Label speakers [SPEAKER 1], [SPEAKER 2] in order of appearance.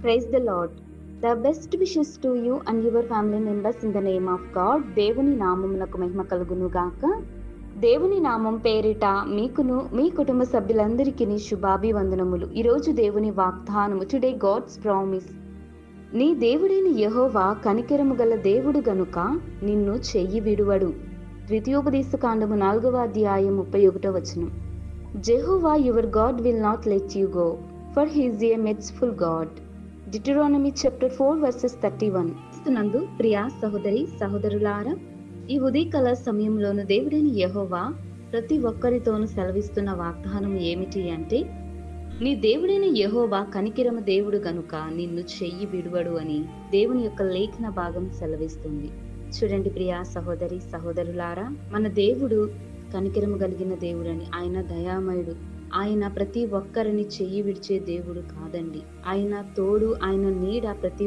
[SPEAKER 1] Praise the Lord. The best wishes to you and your family members in the name of God. దేవుని నామమునకు మహిమ కలుగును గాక. దేవుని నామం పేరిట మీకును మీ కుటుంబ సభ్యులందరికీ శుభాభివందనములు. ఈరోజు దేవుని వాగ్దానము, టుడే గాడ్స్ ప్రామిస్. నీ దేవుడైన యెహోవా కనికరము గల దేవుడు గనుక నిన్ను చెయ్యి విడువడు. ద్వితీయోపదేశకాండము 4వ అధ్యాయం 31వ వచనం. Jehovah your God will not let you go, for he is a merciful God. Deuteronomy chapter 4 verses 31. నందు ప్రియా సహోదరి సహోదరులారా, ఈ ఉదయకాల సమయంలోను దేవుడైన యెహోవా ప్రతి ఒక్కరితోనూ సెలవిస్తున్న వాగ్దానం ఏమిటి అంటే, నీ దేవుడైన యెహోవా కనికరము దేవుడు గనుక నిన్ను చెయ్యి విడువడు అని దేవుని యొక్క లేఖన భాగం సెలవిస్తుంది. చూడండి ప్రియా సహోదరి సహోదరులారా, మన దేవుడు కనికరము కలిగిన దేవుడని, ఆయన దయామయుడు. ఆయన ప్రతి ఒక్కరిని చెయ్యి విడిచే దేవుడు కాదండి. ఆయన తోడు, ఆయన నీడ ప్రతి